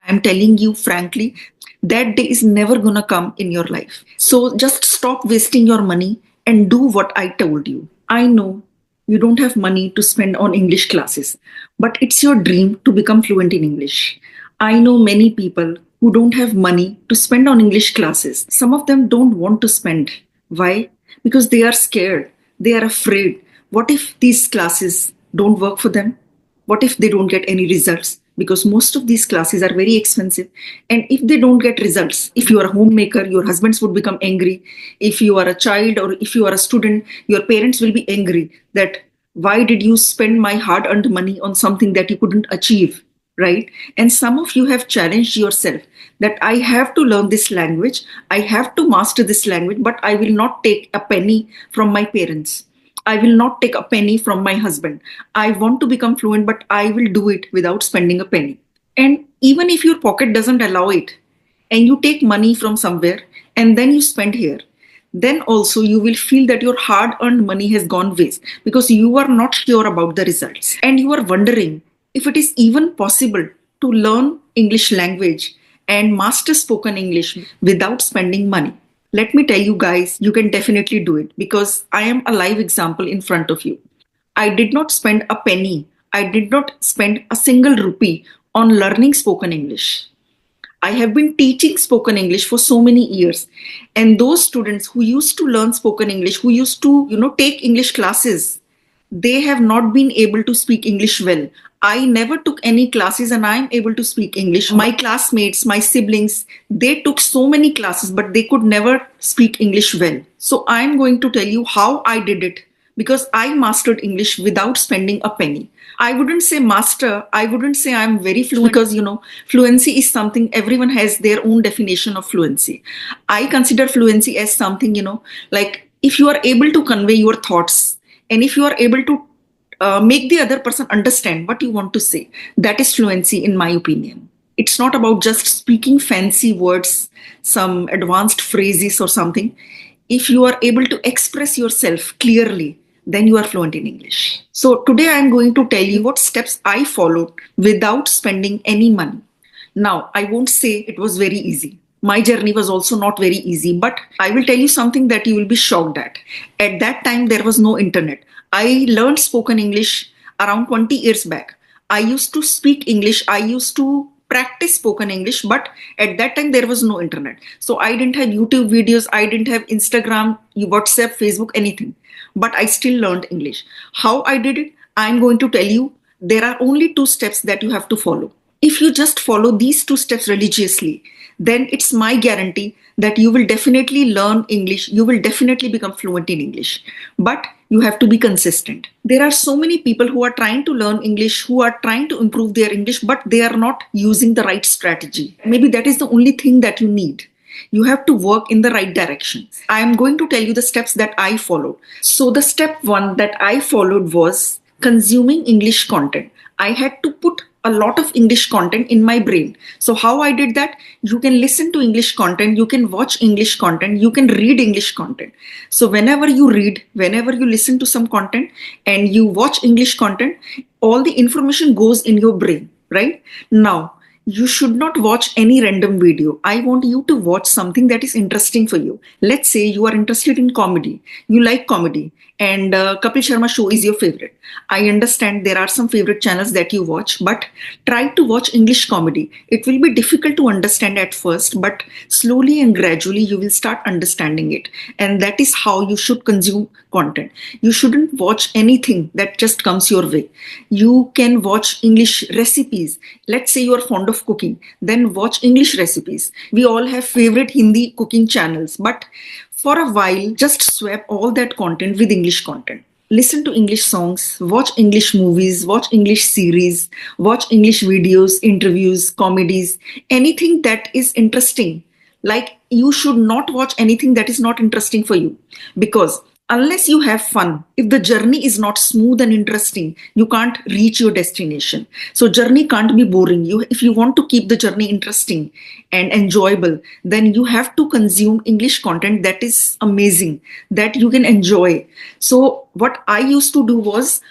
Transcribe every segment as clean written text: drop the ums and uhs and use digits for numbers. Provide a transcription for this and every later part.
I'm telling you frankly, that day is never gonna come in your life. So just stop wasting your money and do what I told you. I know you don't have money to spend on English classes, but it's your dream to become fluent in English. I know many people who don't have money to spend on English classes. Some of them don't want to spend. Why? Because they are scared. They are afraid. What if these classes don't work for them? What if they don't get any results? Because most of these classes are very expensive. And if they don't get results, if you are a homemaker, your husbands would become angry. If you are a child or if you are a student, your parents will be angry that why did you spend my hard earned money on something that you couldn't achieve? Right? And some of you have challenged yourself that I have to learn this language, I have to master this language, but I will not take a penny from my parents. I will not take a penny from my husband. I want to become fluent, but I will do it without spending a penny. And even if your pocket doesn't allow it, and you take money from somewhere and then you spend here, then also you will feel that your hard earned money has gone waste because you are not sure about the results. And you are wondering if it is even possible to learn English language and master spoken English without spending money. Let me tell you guys, you can definitely do it because I am a live example in front of you. I did not spend a penny, I did not spend a single rupee on learning spoken English. I have been teaching spoken English for so many years. And those students who used to learn spoken English, who used to, take English classes, they have not been able to speak English well. I never took any classes and I am able to speak English. My classmates, my siblings, they took so many classes, but they could never speak English well. So I'm going to tell you how I did it because I mastered English without spending a penny. I wouldn't say master, I wouldn't say I'm very fluent because, fluency is something everyone has their own definition of fluency. I consider fluency as something, like if you are able to convey your thoughts and if you are able to make the other person understand what you want to say, that is fluency in my opinion. It's not about just speaking fancy words, some advanced phrases or something. If you are able to express yourself clearly, then you are fluent in English. So today I'm going to tell you what steps I followed without spending any money. Now, I won't say it was very easy. My journey was also not very easy, but I will tell you something that you will be shocked at. At that time, there was no internet. I learned spoken English around 20 years back. I used to speak English. I used to practice spoken English, but at that time there was no internet. So I didn't have YouTube videos. I didn't have Instagram, WhatsApp, Facebook, anything. But I still learned English. How I did it, I'm going to tell you. There are only 2 steps that you have to follow. If you just follow these 2 steps religiously, then it's my guarantee that you will definitely learn English. You will definitely become fluent in English. But you have to be consistent. There are so many people who are trying to learn English, who are trying to improve their English, but they are not using the right strategy. Maybe that is the only thing that you need. You have to work in the right direction. I am going to tell you the steps that I followed. So the step 1 that I followed was consuming English content. I had to put a lot of English content in my brain. So how I did that? You can listen to English content, you can watch English content, you can read English content. So whenever you read, whenever you listen to some content and you watch English content, all the information goes in your brain, right? Now, you should not watch any random video. I want you to watch something that is interesting for you. Let's say you are interested in comedy. You like comedy and Kapil Sharma show is your favorite. I understand there are some favorite channels that you watch, but try to watch English comedy. It will be difficult to understand at first, but slowly and gradually you will start understanding it. And that is how you should consume content. You shouldn't watch anything that just comes your way. You can watch English recipes. Let's say you are fond of cooking, then watch English recipes. We all have favorite Hindi cooking channels, but for a while, just swap all that content with English content. Listen to English songs, watch English movies, watch English series, watch English videos, interviews, comedies, anything that is interesting. Like, you should not watch anything that is not interesting for you, because unless you have fun, if the journey is not smooth and interesting, you can't reach your destination. So journey can't be boring. If you want to keep the journey interesting and enjoyable, then you have to consume English content that is amazing, that you can enjoy. So what I used to do was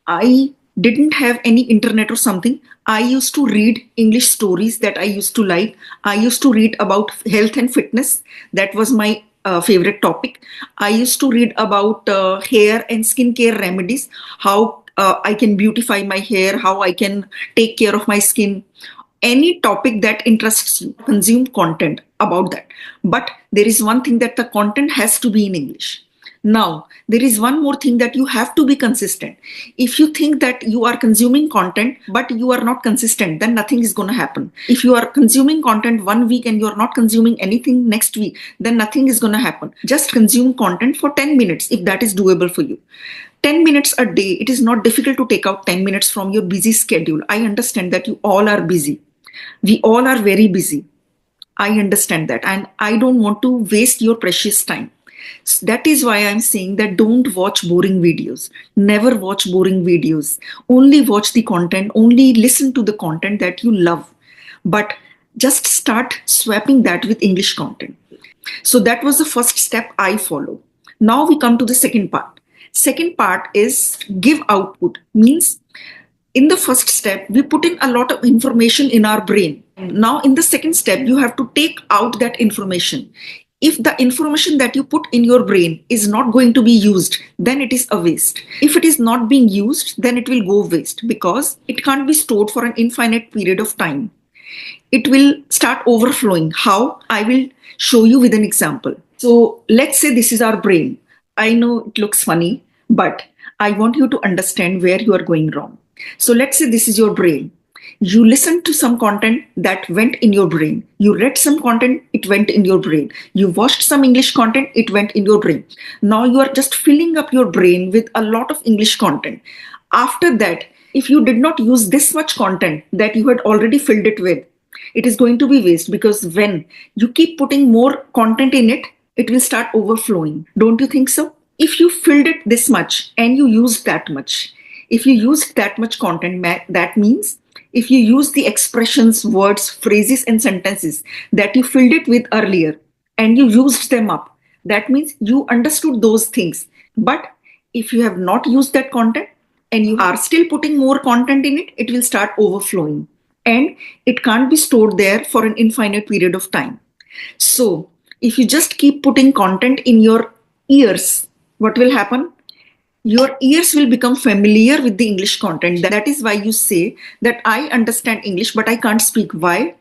I didn't have any internet or something, I used to read English stories that I used to like. I used to read about health and fitness. That was my favorite topic. I used to read about hair and skincare remedies, how I can beautify my hair, how I can take care of my skin. Any topic that interests you, consume content about that. But there is one thing, that the content has to be in English. Now, there is one more thing, that you have to be consistent. If you think that you are consuming content but you are not consistent, then nothing is going to happen. If you are consuming content one week and you are not consuming anything next week, then nothing is going to happen. Just consume content for 10 minutes if that is doable for you. 10 minutes a day. It is not difficult to take out 10 minutes from your busy schedule. I understand that you all are busy. We all are very busy. I understand that. And I don't want to waste your precious time. So that is why I'm saying that don't watch boring videos. Never watch boring videos. Only watch the content. Only listen to the content that you love. But just start swapping that with English content. So that was the first step I follow. Now we come to the second part. Second part is give output. Means in the first step, we put in a lot of information in our brain. Now, in the second step, you have to take out that information. If the information that you put in your brain is not going to be used, then it is a waste. If it is not being used, then it will go waste because it can't be stored for an infinite period of time. It will start overflowing. How? I will show you with an example. So let's say this is our brain. I know it looks funny, but I want you to understand where you are going wrong. So let's say this is your brain. You listened to some content that went in your brain. You read some content, it went in your brain. You watched some English content, it went in your brain. Now you are just filling up your brain with a lot of English content. After that, if you did not use this much content that you had already filled it with, it is going to be waste, because when you keep putting more content in it, it will start overflowing. Don't you think so? If you filled it this much and you used that much, if you used that much content, that means if you use the expressions, words, phrases, and sentences that you filled it with earlier and you used them up, that means you understood those things. But if you have not used that content and you are still putting more content in it, it will start overflowing and it can't be stored there for an infinite period of time. So if you just keep putting content in your ears, what will happen? Your ears will become familiar with the English content. That is why you say that I understand English, but I can't speak. Why?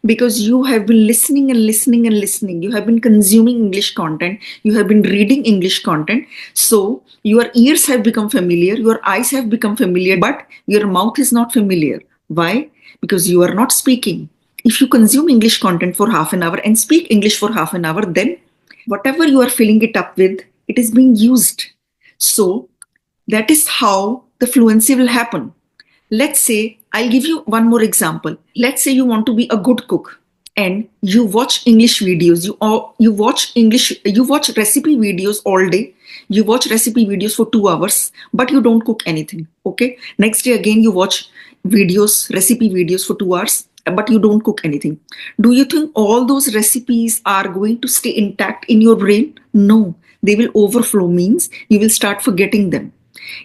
Because you have been listening and listening and listening. You have been consuming English content. You have been reading English content. So your ears have become familiar. Your eyes have become familiar, but your mouth is not familiar. Why? Because you are not speaking. If you consume English content for half an hour and speak English for half an hour, then whatever you are filling it up with, it is being used. So that is how the fluency will happen. Let's say, I'll give you one more example. Let's say you want to be a good cook and you watch English videos. You watch recipe videos all day. You watch recipe videos for 2 hours, but you don't cook anything. Okay. Next day again, you watch recipe videos for 2 hours, but you don't cook anything. Do you think all those recipes are going to stay intact in your brain? No. They will overflow, means you will start forgetting them.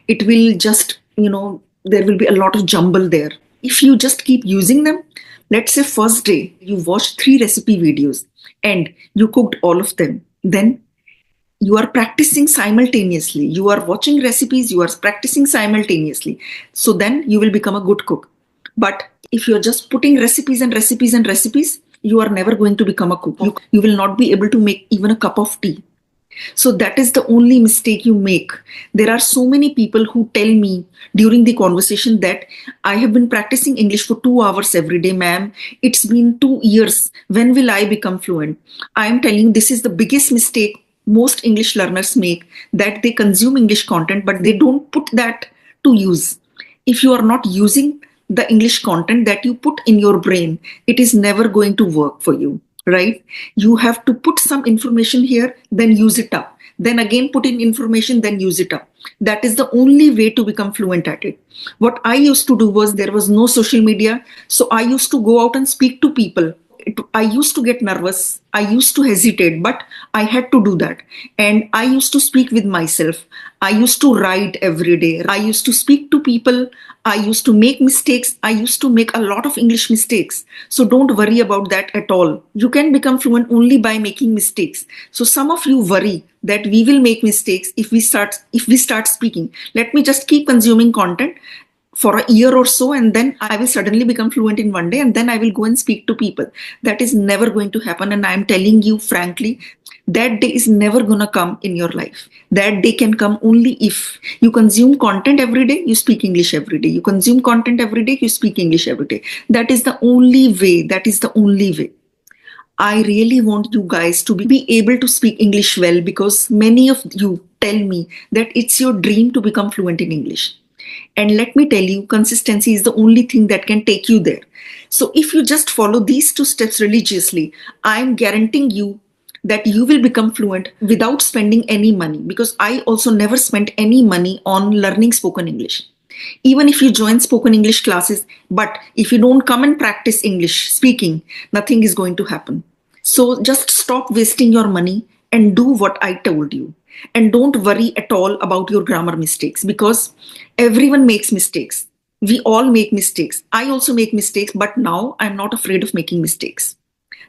It will just, there will be a lot of jumble there. If you just keep using them, let's say first day you watched 3 recipe videos and you cooked all of them, then you are practicing simultaneously. You are watching recipes, you are practicing simultaneously. So then you will become a good cook. But if you're just putting recipes and recipes and recipes, you are never going to become a cook. You will not be able to make even a cup of tea. So that is the only mistake you make. There are so many people who tell me during the conversation that I have been practicing English for 2 hours every day, ma'am. It's been 2 years. When will I become fluent? I am telling you, this is the biggest mistake most English learners make, that they consume English content, but they don't put that to use. If you are not using the English content that you put in your brain, it is never going to work for you. Right? You have to put some information here, then use it up. Then again put in information, then use it up. That is the only way to become fluent at it. What I used to do was, there was no social media. So I used to go out and speak to people. I used to get nervous. I used to hesitate, but I had to do that. And I used to speak with myself. I used to write every day. I used to speak to people. I used to make mistakes. I used to make a lot of English mistakes. So don't worry about that at all. You can become fluent only by making mistakes. So some of you worry that we will make mistakes if we start speaking. Let me just keep consuming content for a year or so, and then I will suddenly become fluent in one day, and then I will go and speak to people. That is never going to happen. And I'm telling you frankly, that day is never going to come in your life. That day can come only if you consume content every day, you speak English every day. You consume content every day, you speak English every day. That is the only way. That is the only way. I really want you guys to be able to speak English well, because many of you tell me that it's your dream to become fluent in English. And let me tell you, consistency is the only thing that can take you there. So if you just follow these 2 steps religiously, I'm guaranteeing you that you will become fluent without spending any money, because I also never spent any money on learning spoken English. Even if you join spoken English classes, but if you don't come and practice English speaking, nothing is going to happen. So just stop wasting your money and do what I told you. And don't worry at all about your grammar mistakes, because everyone makes mistakes. We all make mistakes. I also make mistakes, but now I'm not afraid of making mistakes.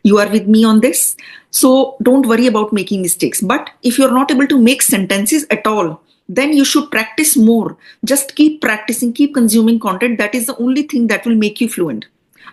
You are with me on this? So don't worry about making mistakes. But if you're not able to make sentences at all, then you should practice more. Just keep practicing, keep consuming content. That is the only thing that will make you fluent.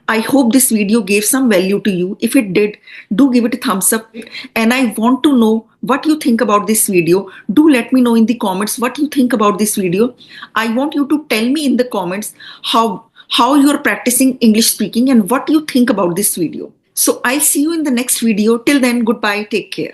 I hope this video gave some value to you. If it did, do give it a thumbs up. And I want to know what you think about this video. Do let me know in the comments what you think about this video. I want you to tell me in the comments how you're practicing English speaking and what you think about this video. So I'll see you in the next video. Till then, goodbye. Take care.